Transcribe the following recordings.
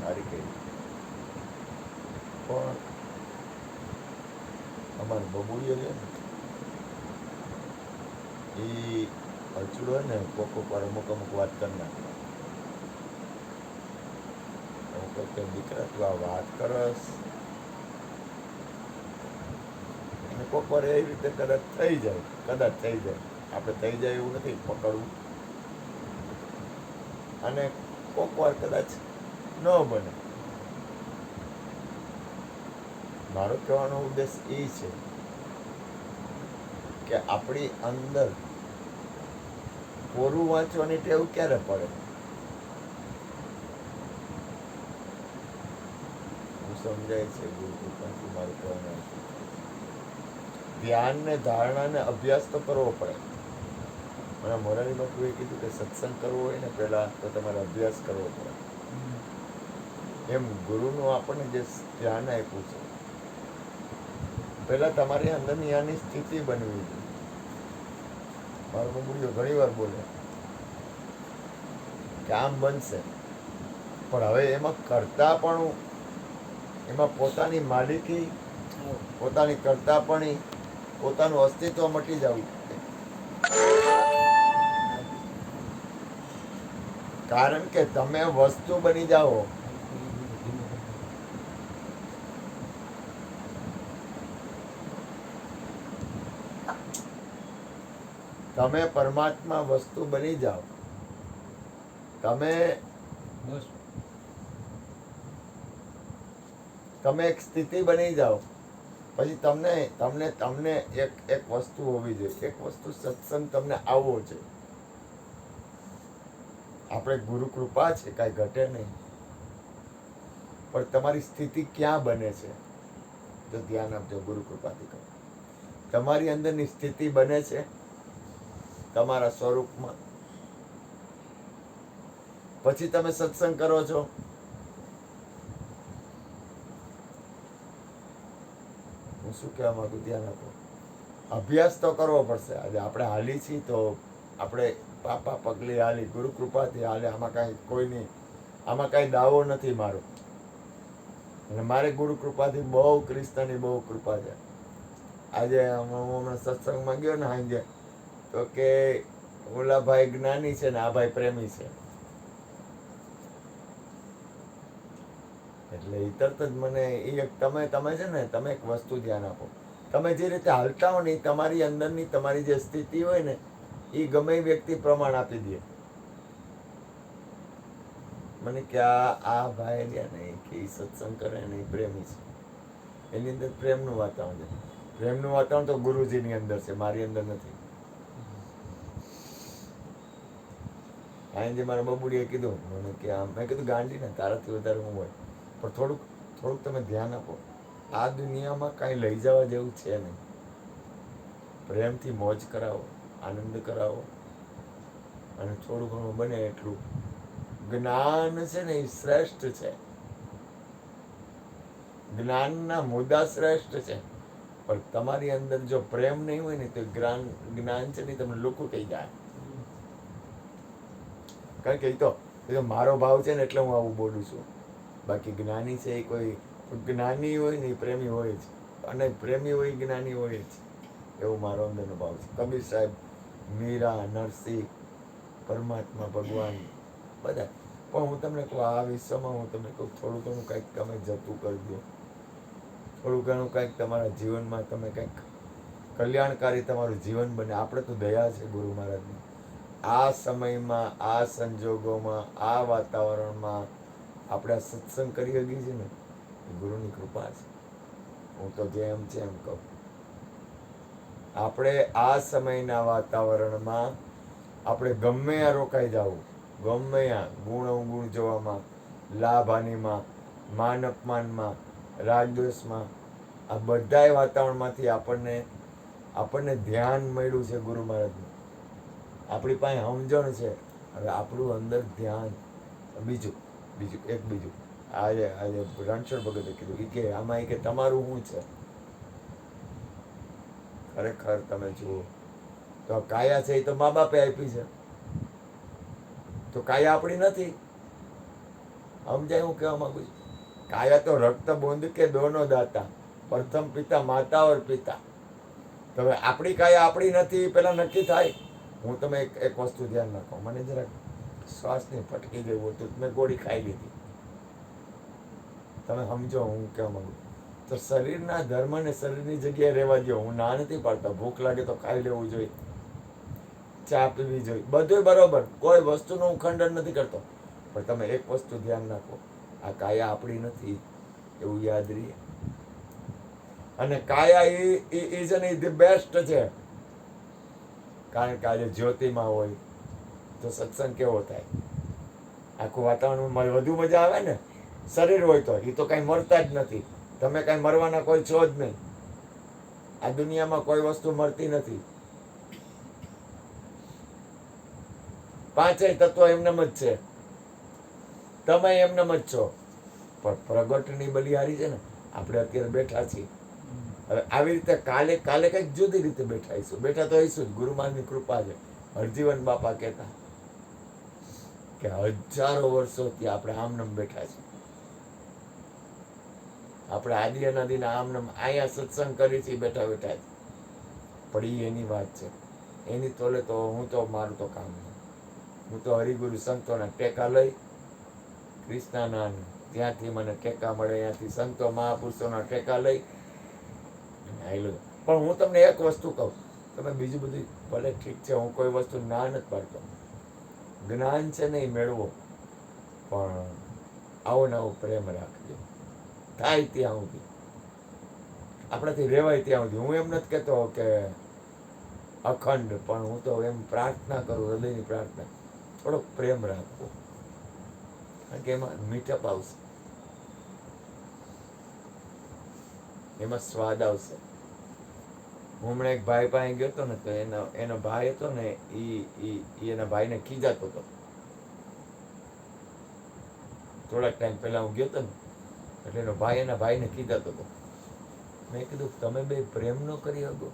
સારી કરી. પણ અમારે બબુડીઓ છે ને એ અચૂડ હોય ને કોક વાર અમુક વાત કરી નાખે. અમુક કે દીકરા તું આ વાત કરસ, અને કોક વાર એ રીતે કદાચ થઈ જાય, આપણે થઈ જાય એવું નથી પકડવું, અને કોક વાર કદાચ ન બને. મારો કહેવાનો ઉદ્દેશ એ છે કે આપણી અંદર કોરું વાંચવાની ટેવ ક્યારે પડે? હું સમજાય છે ગુરુ કૃપાથી મારું કહેવાનું. ધ્યાન ને ધારણા ને અભ્યાસ તો કરવો પડે. મારા મોરારી બાપુએ કીધું કે સત્સંગ કરવો હોય ને પહેલા તો તમારે અભ્યાસ કરવો પડે. એમ ગુરુનું આપણને જે ધ્યાન આપ્યું છે, પહેલા તમારી અંદરની આની સ્થિતિ બનવી જોઈએ. મારો બબુડીઓ ઘણી વાર બોલે કે આમ બનશે, પણ હવે એમાં કરતા પણ એમાં પોતાની માલિકી, પોતાની કરતાપણી, પોતાનું અસ્તિત્વ મટી જવું. કારણ કે તમે વસ્તુ બની જાઓ. તમે પરમાત્મા વસ્તુ બની જાઓ. તમે એક સ્થિતિ બની જાઓ, પછી તમને એક વસ્તુ હોવી જોઈએ. એક વસ્તુ સત્સંગ તમને આવવો છે. આપણે ગુરુ કૃપા છે, કાંઈ ઘટે નહીં, પણ તમારી સ્થિતિ ક્યાં બને છે? જો ધ્યાન આપજો, ગુરુ કૃપાથી કહો. તમારી અંદરની સ્થિતિ બને છે તમારા સ્વરૂપમાં. પછી તમે સત્સંગ કરો છો. હું શું કહેવા માંગુ, ધ્યાન આપો. અભ્યાસ તો કરવો પડશે. આજે આપણે હાલી છીએ તો આપણે પાપા પગલી હાલી, ગુરુ કૃપાથી હાલે. આમાં કાંઈ કોઈની, આમાં કાંઈ દાવો નથી મારો. અને મારે ગુરુ કૃપાથી બહુ કૃષ્ણની બહુ કૃપા છે. આજે હું હમણાં સત્સંગમાં ગયો ને સાંજે, તો કે ઓલા ભાઈ જ્ઞાની છે ને આ ભાઈ પ્રેમી છે. એટલે એ તરત જ મને તમે છે ને, તમે એક વસ્તુ ધ્યાન આપો. તમે જે રીતે હાલતા હો ને, તમારી અંદરની તમારી જે સ્થિતિ હોય ને, એ ગમે એ વ્યક્તિ પ્રમાણ આપી દે. મને કે આ ભાઈ રહ્યા ને કે સત્સંગ કરે ને એ પ્રેમી છે, એની અંદર પ્રેમનું વાતાવરણ છે. પ્રેમનું વાતાવરણ તો ગુરુજીની અંદર છે, મારી અંદર નથી. આજે મારા બબુડીએ કીધું મને કે મેં કીધું ગાંડી ને તારાથી વધારે હું હોય, પણ થોડુંક તમે ધ્યાન આપો. આ દુનિયામાં કાંઈ લઈ જવા જેવું છે નહીં. પ્રેમથી મોજ કરાવો, આનંદ કરાવો, અને થોડું ઘણું બને એટલું જ્ઞાન છે ને એ શ્રેષ્ઠ છે. જ્ઞાનના મુદ્દા શ્રેષ્ઠ છે, પણ તમારી અંદર જો પ્રેમ નહીં હોય ને તો જ્ઞાન છે ને તમને લુકું થઈ જાય. કારણ કે એ તો મારો ભાવ છે ને એટલે હું આવું બોલું છું. બાકી જ્ઞાની છે એ કોઈ જ્ઞાની હોય ને એ પ્રેમી હોય જ, અને પ્રેમી હોય જ્ઞાની હોય જ, એવું મારો અંદરનો ભાવ છે. કબીર સાહેબ, મીરા, નરસિંહ, પરમાત્મા, ભગવાન બધા. પણ હું તમને કહું, આ વિશ્વમાં હું તમને કહું, થોડું ઘણું કંઈક તમે જતું કરી દો, થોડું ઘણું કંઈક તમારા જીવનમાં તમે કંઈક કલ્યાણકારી તમારું જીવન બને. આપણે તો દયા છે ગુરુ મહારાજની. આ સમયમાં, આ સંજોગોમાં, આ વાતાવરણમાં આપણે આ સત્સંગ કરી શકીએ છીએ ને, એ ગુરુની કૃપા છે. હું તો જેમ છે એમ કહું. આપણે આ સમયના વાતાવરણમાં આપણે ગમે આ રોકાઈ જવું, ગમે આ ગુણ અવગુણ જોવામાં, લાભ હાનિમાં, માન અપમાનમાં, રાગદ્વેષમાં, આ બધાય વાતાવરણમાંથી આપણને ધ્યાન મળ્યું છે ગુરુ મહારાજનું. આપણી પાસે સમજણ છે. હવે આપણું અંદર ધ્યાન. બીજું આજે રણછોડ ભગતે કીધું કે આમાં કે તમારું શું છે? ખરેખર તમે જુઓ તો કાયા છે એ તો મા બાપે આપી છે, તો કાયા આપણી નથી. સમજાય હું કહેવા માંગુ છું? કાયા તો રક્ત બુંદ કે દોનો દાતા, પ્રથમ પિતા માતા ઓર પિતા. તો હવે આપણી કાયા આપણી નથી પેલા નક્કી થાય. હું તમે એક વસ્તુ ધ્યાન રાખો, મને જરાક શ્વાસની ફટકી ગઈ હતું, મેં ગોળી ખાઈ લીધી. તમે સમજો હું કહેવા માંગુ? તો શરીરના ધર્મને શરીરની જગ્યાએ રહેવા દો. હું ના નથી પાડતો, ભૂખ લાગે તો ખાઈ લેવું જોઈએ, ચા પીવી જોઈએ, બધું બરોબર, કોઈ વસ્તુનું હું ખંડન નથી કરતો. પણ તમે એક વસ્તુ ધ્યાન રાખો, આ કાયા આપણી નથી એવું યાદ રહે. અને કાયા ઇઝ ધી બેસ્ટ છે. કારણ કે આજે જ્યોતિમાં હોય તો સત્સંગ કેવો થાય? આખું વાતાવરણમાં વધુ મજા આવે ને. શરીર હોય તો એ તો કાંઈ મરતા જ નથી. તમે કાંઈ મરવાના કોઈ છો જ નહીં. આ દુનિયામાં કોઈ વસ્તુ મરતી નથી. પાંચેય તત્વો એમનેમ જ છે. તમે એમનેમ જ છો. પણ પ્રગટની બલિહારી છે ને, આપણે અત્યારે બેઠા છીએ. હવે આવી રીતે કાલે કંઈક જુદી રીતે બેઠા તો હઈશું જ. ગુરુમાનની કૃપા છે. હરજીવન બાપા કહેતા કે હજારો વર્ષોથી આપણે આમનામ બેઠા છીએ. આપણે આદિ અનાદિના આમનામ અહીંયા સત્સંગ કરી છે બેઠા બેઠા જ. પણ એની વાત છે. એની તોલે તો હું તો મારું તો કામ નહીં. હું તો હરિગુરુ સંતોના ટેકા લઈ, કૃષ્ણના જ્યાંથી મને ટેકા મળે ત્યાંથી સંતો મહાપુરુષોના ટેકા લઈ પણ હું તમને એક વસ્તુ કહું, તમે બીજું બધું ભલે ઠીક છે, હું કોઈ વસ્તુ ના નથી પાડતો. જ્ઞાન છે ને એ મેળવો, પણ આવો ને આવો પ્રેમ રાખજો. થાય ત્યાં સુધી, આપણાથી રહેવાય ત્યાં સુધી. હું એમ નથી કહેતો કે અખંડ, પણ હું તો એમ પ્રાર્થના કરું, હૃદયની પ્રાર્થના, થોડોક પ્રેમ રાખવો. કારણ કે એમાં મીઠપ આવશે, એમાં સ્વાદ આવશે. હું હમણાં એક ભાઈ પાસે ગયો હતો ને, તો એનો ભાઈ હતો ને, એના ભાઈને ખીજાતો હતો. થોડાક ટાઈમ પહેલા હું ગયો હતો ને, એટલે એનો ભાઈ એના ભાઈને ખીજાતો હતો. મેં કીધું તમે બે પ્રેમ ન કરી શકો?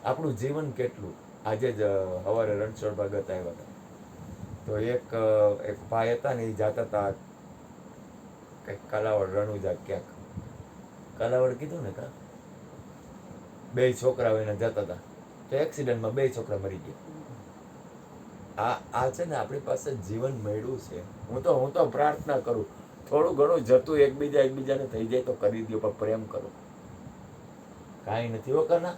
આપણું જીવન કેટલું. આજે જ સવારે રણછોડ ભગત આવ્યા હતા, તો એક ભાઈ હતા ને, એ જાતા હતા કંઈક કાલાવડ રણુજા ક્યાંક, કાલાવડ કીધું ને કા, બે છોકરાઓ એને જતા હતા, તો એક્સિડન્ટમાં બે છોકરા મરી ગયા. આ છે ને, આપણી પાસે જીવન મળ્યું છે. હું તો પ્રાર્થના કરું, થોડું ઘણું જતું એકબીજાને થઈ જાય તો કરી દો, પણ પ્રેમ કરો. કાંઈ નથી હો કના.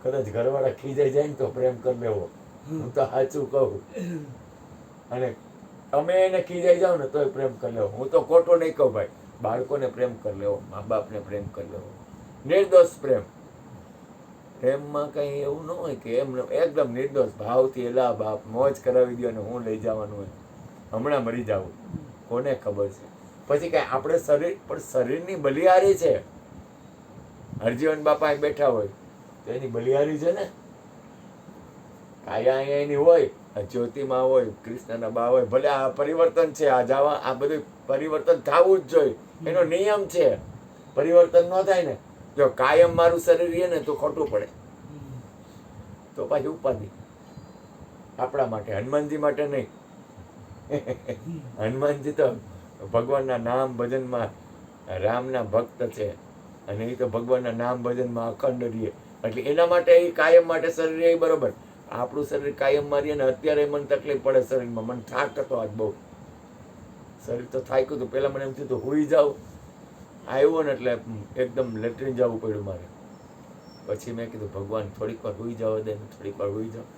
કદાચ ઘરવાળા ખીજાઈ જાય ને તો પ્રેમ કરી લેવો. હું તો સાચું કહું. અને તમે એને ખીજાઈ જાઓ ને તોય પ્રેમ કરી લેવો. હું તો ખોટો નહીં કહું ભાઈ. બાળકોને પ્રેમ કરી લેવો, મા બાપને પ્રેમ કરી લેવો, નિર્દોષ પ્રેમ. પ્રેમમાં કઈ એવું ન હોય કે એમ એકદમ નિર્દોષ ભાવથી, એલા બાપ મોજ કરાવી દો અને હું લઈ જવાનું હોય, હમણાં મરી જાવું, કોને ખબર છે. પછી કઈ આપણે પણ શરીરની બલિહારી છે. હરજીવન બાપા બેઠા હોય તો એની બલિહારી છે ને. કાયા અહીંયા એની હોય, જ્યોતિમાં હોય, કૃષ્ણના બા હોય. ભલે આ પરિવર્તન છે, આ બધું પરિવર્તન થવું જ જોઈએ, એનો નિયમ છે. પરિવર્તન ન થાય ને, જો કાયમ મારું શરીર રહે ને તો ખોટું પડે, તો પાછી ઉપાધિ. આપણા માટે, હનુમાનજી માટે નહીં. હનુમાનજી તો ભગવાનના નામ ભજનમાં રામના ભક્ત છે, અને એ તો ભગવાનના નામ ભજનમાં અખંડ રહીએ, એટલે એના માટે એ કાયમ માટે શરીર એ બરોબર. આપણું શરીર કાયમમાં રહીએ ને, અત્યારે મને તકલીફ પડે શરીરમાં, મને થાક હતો આજ બહુ. શરીર તો થાક્યું હતું. પહેલાં મને એમ થયું તો હુઈ જાઉં, આવ્યો ને એટલે એકદમ લેટ્રિન જવું પડ્યું મારે. પછી મેં કીધું ભગવાન થોડીક વાર હુઈ જવા દે, થોડીક વાર હુઈ જાઉં.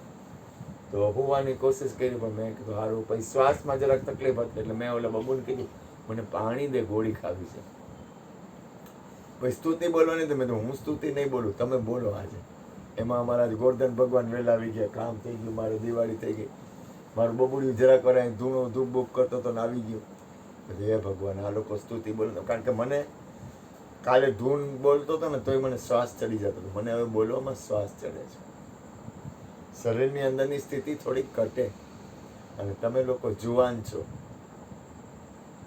તો હોવાની કોશિશ કરી, પણ મેં કીધું સારું. પછી શ્વાસમાં જરાક તકલીફ હતી, એટલે મેં ઓલા બબુને કીધું મને પાણી દે, ગોળી ખાવી છે. પછી સ્તુતિ બોલવાની તો મેં તો હું સ્તુતિ નહીં બોલું, તમે બોલો આજે. એમાં અમારા ગોરધન ભગવાન વહેલા આવી ગયા, કામ થઈ ગયું, મારે દિવાળી થઈ ગઈ. મારું બબુડિયું જરાક વાર ધૂણો ધૂપ બૂપ કરતો તો ને આવી ગયું. હે ભગવાન, આ લોકો સ્તુતિ બોલતો. કારણ કે મને કાલે ધૂન બોલતો હતો ને તોય મને શ્વાસ ચડી જતો હતો. મને હવે બોલવામાં શ્વાસ ચડે છે. શરીરની અંદરની સ્થિતિ થોડીક ઘટે. અને તમે લોકો જુવાન છો,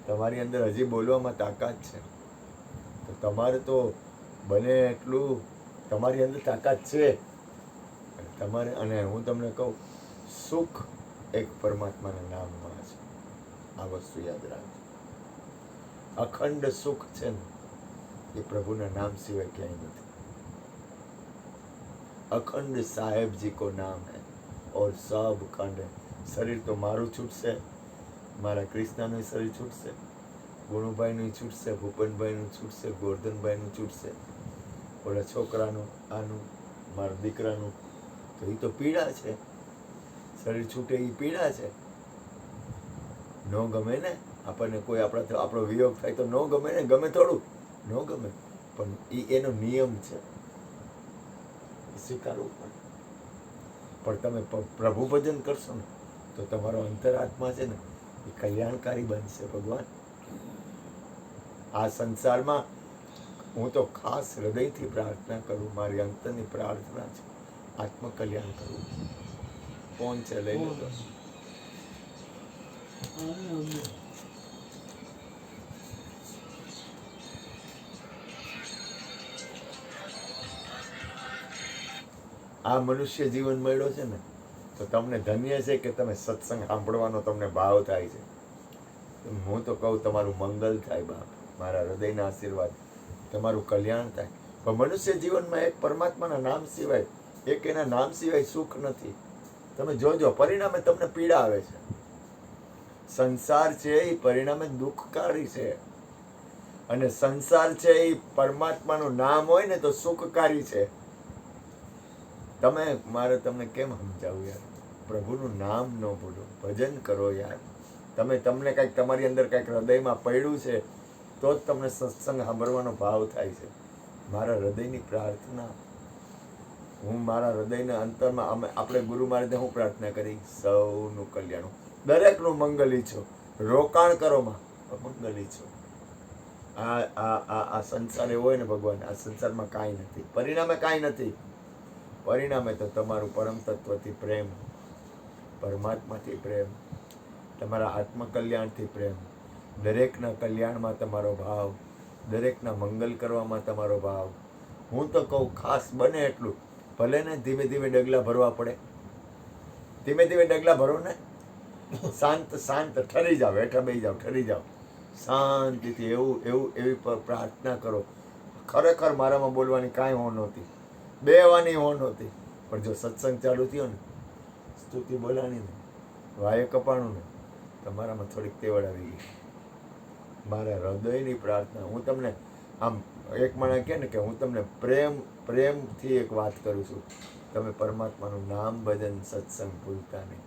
તમારી અંદર હજી બોલવામાં તાકાત છે, તો તમારે તો બને એટલું તમારી અંદર તાકાત છે તમારે. અને હું તમને કહું, સુખ એક પરમાત્માના નામમાં છે. આ વસ્તુ યાદ રાખજો. અખંડ સુખ છે ને એ પ્રભુના નામ સિવાય ક્યાંય નથી. અખંડ સાહેબજી કો નામ હૈ और सब खंड है. શરીર તો મારું છૂટશે, મારા કૃષ્ણનું શરીર છૂટશે, ગુણુભાઈનું છૂટશે, ભૂપનભાઈનું છૂટશે, ગોરધનભાઈનું છૂટશે, ઓલા છોકરાનું, આનું, મારા દીકરાનું. તો એ તો પીડા છે. શરીર છૂટે એ પીડા છે. ન ગમે ને આપણને કોઈ આપણાથી આપણો વિયોગ થાય તો ન ગમે ને. ગમે થોડું ન ગમે, પણ એનો નિયમ છે, સ્વીકારવું પડે. પણ તમે પ્રભુ ભજન કરશો ને તો તમારો અંતરાત્મા છે ને એ કલ્યાણકારી બનશે. ભગવાન આ સંસારમાં હું તો ખાસ હૃદયથી પ્રાર્થના કરું, મારી અંતરની પ્રાર્થના છે આત્મકલ્યાણ કરવું. કોણ છે? લઈ લો તો. આ મનુષ્ય જીવન મળ્યો છે ને તો તમને ધન્ય છે કે તમે સત્સંગ સાંભળવાનો તમને ભાવ થાય છે. હું તો કહું તમારું મંગલ થાય બાપ, મારા હૃદયના આશીર્વાદ, તમારું કલ્યાણ થાય. પણ મનુષ્ય જીવનમાં એક પરમાત્માના નામ સિવાય, એક એના નામ સિવાય સુખ નથી. તમે જોજો, પરિણામે તમને પીડા આવે છે. સંસાર છે એ પરિણામે દુઃખકારી છે, અને સંસાર છે એ પરમાત્માનું નામ હોય ને તો સુખકારી છે. મારે તમને કેમ સમજાવું યાર? પ્રભુનું નામ ન ભૂલો, ભજન કરો યાર. તમને કંઈક તમારી અંદર કંઈક હૃદયમાં પડ્યું છે તો જ તમને સત્સંગ સાંભળવાનો ભાવ થાય છે. મારા હૃદયની પ્રાર્થના, હું મારા હૃદયના અંતરમાં આપણે ગુરુ મહારાજને હું પ્રાર્થના કરી, સૌનું કલ્યાણ, દરેકનું મંગલ ઈચ્છો, રોકાણ કરોમાં મંગલ ઈચ્છો. આ સંસાર એવો હોય ને ભગવાન, આ સંસારમાં કાંઈ નથી, પરિણામે કાંઈ નથી. પરિણામે તો તમારું પરમ તત્વથી પ્રેમ, પરમાત્માથી પ્રેમ, તમારા આત્મકલ્યાણથી પ્રેમ, દરેકના કલ્યાણમાં તમારો ભાવ, દરેકના મંગલ કરવામાં તમારો ભાવ. હું તો કહું ખાસ બને એટલું, ભલે ને ધીમે ધીમે ડગલા ભરવા પડે, ધીમે ધીમે ડગલા ભરો ને, શાંત ઠરી જાઓ, હેઠા બેસી જાઓ, ઠરી જાઓ શાંતિથી. એવી પ્રાર્થના કરો. ખરેખર મારામાં બોલવાની કાંઈ હોં નહોતી, બેવાની હોં નહોતી, પણ જો સત્સંગ ચાલુ થયો ને, સ્તુતિ બોલાની ને, વાય કપાણું ને, તમારામાં થોડીક તેવડ આવી ગઈ. મારા હૃદયની પ્રાર્થના, હું તમને આમ એક માણસ કહે ને કે હું તમને પ્રેમથી એક વાત કરું છું, તમે પરમાત્માનું નામ ભજન સત્સંગ ભૂલતા નહીં.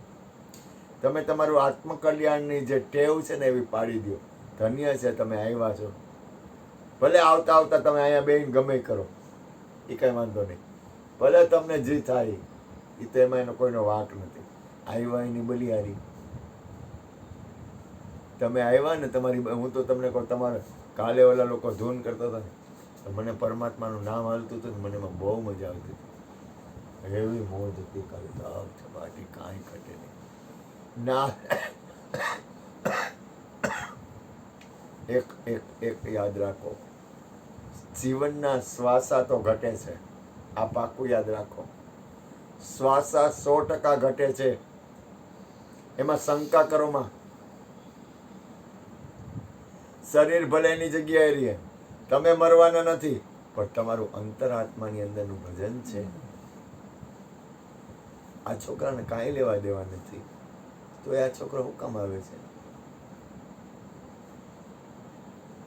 તમે તમારું આત્મકલ્યાણની જે ટેવ છે ને એવી પાડી દો. ધન્ય છે તમે આવ્યા છો. ભલે આવતા તમે અહીંયા બેન ગમે કરો, એ કાંઈ વાંધો નહીં. ભલે તમને જે થાય એ તો એમાં એનો કોઈનો વાંક નથી. આવ્યા એની બલિહારી. તમે આવ્યા ને તમારી, હું તો તમને કહું, તમારે કાલે ઓલા લોકો ધૂન કરતા હતા ને તો મને પરમાત્માનું નામ હાલતું હતું ને મને એમાં બહુ મજા આવતી હતી. એવી મોજ હતી કાલે, બાકી કાંઈ ઘટે નહીં ના. એક યાદ રાખો, જીવનના શ્વાસા તો ઘટે છે, આ પાકું યાદ રાખો. શ્વાસા 100% ઘટે છે, એમાં શંકા કરો માં. શરીર ભલે એની જગ્યાએ રહે, તમે મરવાના નથી, પણ તમારું અંતરાત્માની અંદરનું ભજન છે. આ છોકરાને કાંઈ લેવા દેવા નથી, તો આ છોકરો શું કામ આવે છે?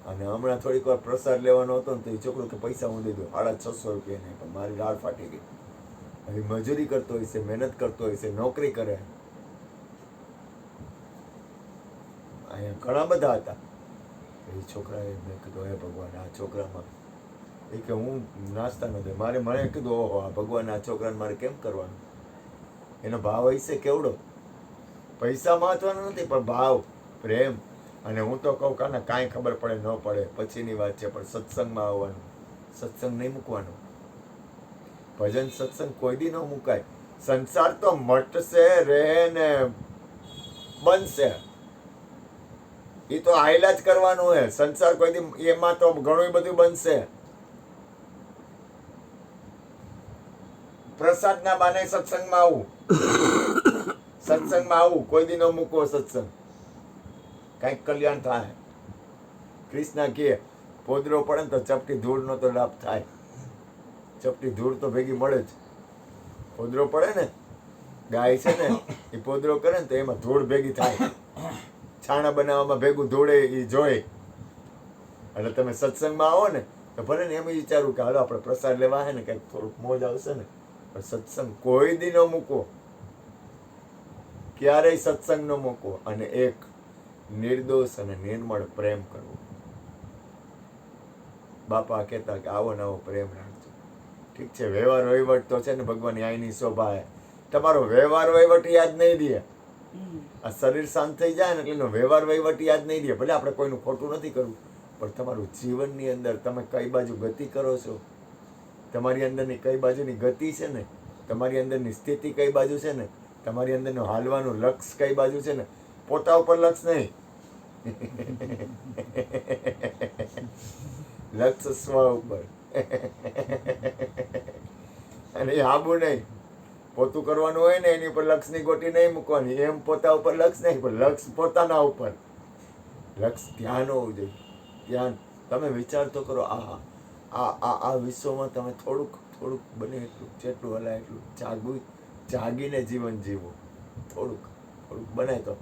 અને હમણાં થોડીક વાર પ્રસાદ લેવાનો હતો ને તો એ છોકરો કે પૈસા હું દઈ દઉં, 650 રૂપિયા નહીં, પણ મારી રાડ ફાટી ગઈ. હવે મજૂરી કરતો હોય છે, મહેનત કરતો હોય છે, નોકરી કરે. અહીંયા ઘણા બધા હતા. એ છોકરાએ મેં કીધું, હે ભગવાન, આ છોકરામાં એ કે હું નાસ્તા નથી, મને કીધું, ઓહો આ ભગવાન, આ છોકરાને મારે કેમ કરવાનું? એનો ભાવ હશે કેવડો. પૈસા મહત્વનો નથી, પણ ભાવ, પ્રેમ. અને હું તો કહું કાને કાંઈ ખબર પડે ન પડે પછીની વાત છે, પણ સત્સંગમાં આવવાનું, સત્સંગ નહીં મૂકવાનો. ભજન સત્સંગ કોઈ દી ન મુકાય. સંસાર તો મટશે, રહે ને બનશે, એ તો હાઈલા જ કરવાનું હે. સંસાર કોઈ દી, એમાં તો ઘણું બધું બનશે. પ્રસાદ ના બાને સત્સંગમાં આવું, સત્સંગમાં આવું, કોઈ દી ન મૂકવો સત્સંગ, કંઈક કલ્યાણ થાય. કૃષ્ણ કહે પોદરો પડે ને તો ચપટી ધૂળનો તો લાભ થાય. ચપટી ધૂળ તો ભેગી મળે જ. પોદરો પડે ને, ગાય છે ને એ પોદરો કરે ને તો એમાં ધૂળ ભેગી થાય. છાણા બનાવવામાં ભેગું ધૂળે એ જોઈ. એટલે તમે સત્સંગમાં આવો ને તો ભલે ને એમ વિચારું કે હાલો આપણે પ્રસાદ લેવા હે ને કંઈક થોડુંક મોજ આવશે ને, પણ સત્સંગ કોઈ દી ન મૂકો, ક્યારેય સત્સંગ ન મૂકો. અને એક નિર્દોષ અને નિર્મળ પ્રેમ કરવો. બાપા કહેતા કે આવો નવો પ્રેમ રાખજો. ઠીક છે, વ્યવહાર વહીવટ તો છે ને ભગવાન આઈની શોભા હે. તમારો વ્યવહાર વહીવટ યાદ નહીં દે. આ શરીર શાંત થઈ જાય ને એટલે એનો વ્યવહાર વહીવટ યાદ નહીં દે. ભલે આપણે કોઈનું ખોટું નથી કરવું, પણ તમારું જીવનની અંદર તમે કઈ બાજુ ગતિ કરો છો, તમારી અંદરની કઈ બાજુની ગતિ છે ને, તમારી અંદરની સ્થિતિ કઈ બાજુ છે ને, તમારી અંદરનું હાલવાનું લક્ષ કઈ બાજુ છે ને, પોતા ઉપર લક્ષ નહીં, લક્ષ સ્વ ઉપર. અને એ આબુ નહીં, પોતું કરવાનું હોય ને એની ઉપર લક્ષની ગોટી નહીં મૂકવાની. એમ પોતા ઉપર લક્ષ નહીં, પણ લક્ષ પોતાના ઉપર. લક્ષ ધ્યાન હોવું જોઈએ. ધ્યાન. તમે વિચાર તો કરો, આ વિશ્વમાં તમે થોડુંક બને એટલું, જેટલું હલાય એટલું જાગીને જીવન જીવો. થોડુંક બને તો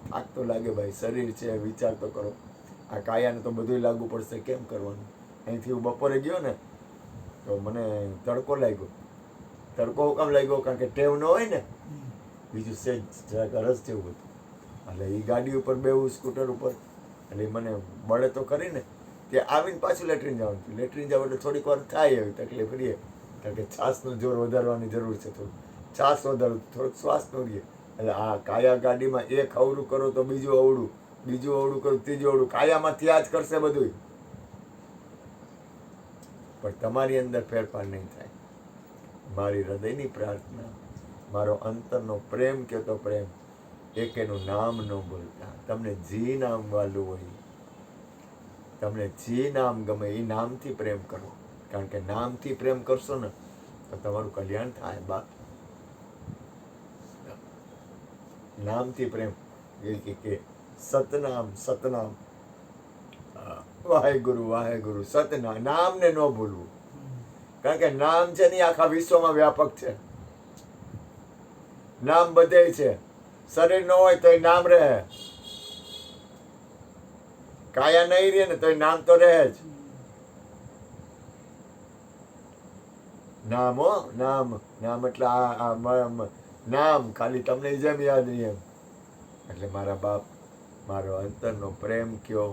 થાક તો લાગે ભાઈ, શરીર છે, વિચાર તો કરો. આ કાયાને તો બધું લાગુ પડશે, કેમ કરવાનું? અહીંથી હું બપોરે ગયો ને તો મને તડકો લાગ્યો. તડકો હું કામ લાગ્યો? કારણ કે ટેવ ન હોય ને, બીજું સેજ જરાક રસ જેવું હતું. એટલે એ ગાડી ઉપર બેવું, સ્કૂટર ઉપર, એટલે મને બળે તો કરી ને. ત્યાં આવીને પાછું લેટ્રિન જવાનું હતું. લેટ્રિન જાવ એટલે થોડીક વાર થાય એવી તકલીફ રહીએ, કારણ કે શ્વાસનું જોર વધારવાની જરૂર છે. થોડું શ્વાસ વધારું, થોડુંક શ્વાસનું રહીએ. એટલે આ કાયા ગાડીમાં એક અવળું કરો તો બીજું અવળું, બીજું અવળું કરો ત્રીજું અવળું, કાયામાંથી આ જ કરશે બધું. પણ તમારી અંદર ફેરફાર નહીં થાય. મારી હૃદયની પ્રાર્થના, મારો અંતરનો પ્રેમ કહેતો પ્રેમ, એક એનું નામ ન બોલતા. તમને જે નામ વાલું હોય, તમને જે નામ ગમે એ નામથી પ્રેમ કરો. કારણ કે નામથી પ્રેમ કરશો ને તો તમારું કલ્યાણ થાય. બા નામથી પ્રેમ કે સતનામ વાહેગુરુ સતનામ, નામને ન ભૂલવું. કારણ કે નામ છે ને આખા વિશ્વમાં વ્યાપક છે. નામ બધે છે. શરીર ન હોય તો નામ રહે, કાયા નહીં રહે ને તો નામ તો રહે જ. નામ હો, નામ એટલે નામ ખાલી તમને જેમ યાદ નહીં એમ. એટલે મારા બાપ, મારો અંતરનો પ્રેમ કયો,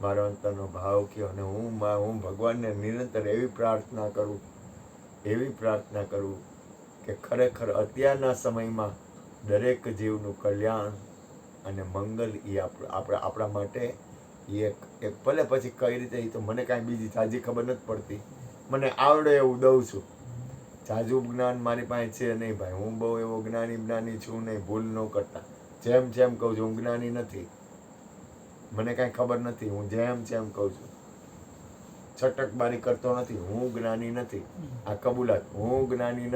મારો અંતરનો ભાવ કયો. અને હું ભગવાનને નિરંતર એવી પ્રાર્થના કરું કે ખરેખર અત્યારના સમયમાં દરેક જીવનું કલ્યાણ અને મંગલ એ આપણા માટે એક ભલે પછી કઈ રીતે, એ તો મને કાંઈ બીજી તાજી ખબર નથી પડતી. મને આવડે એવું દઉં છું. જાજુ જ્ઞાન મારી પાસે છે નહીં ભાઈ. હું બહુ એવો જ્ઞાની છું નહીં, ભૂલ ન કરતા. જેમ કહું છું, હું જ્ઞાની નથી, મને કાંઈ ખબર નથી. હું જેમ કહું છું, છટકબારી કરતો નથી. હું જ્ઞાની નથી. આ કબૂલાત, હું જ્ઞાની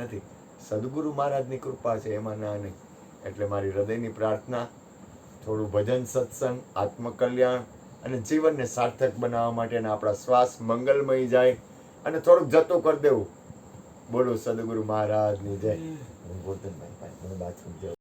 નથી. સદગુરુ મહારાજની કૃપા છે, એમાં ના નહીં. એટલે મારી હૃદયની પ્રાર્થના, થોડું ભજન, સત્સંગ, આત્મકલ્યાણ અને જીવનને સાર્થક બનાવવા માટે આપણા શ્વાસ મંગલમય જાય અને થોડુંક જતું કરી દેવું. બોલો સદગુરુ મહારાજની જય. હું ગોતનભાઈ બાથરૂમ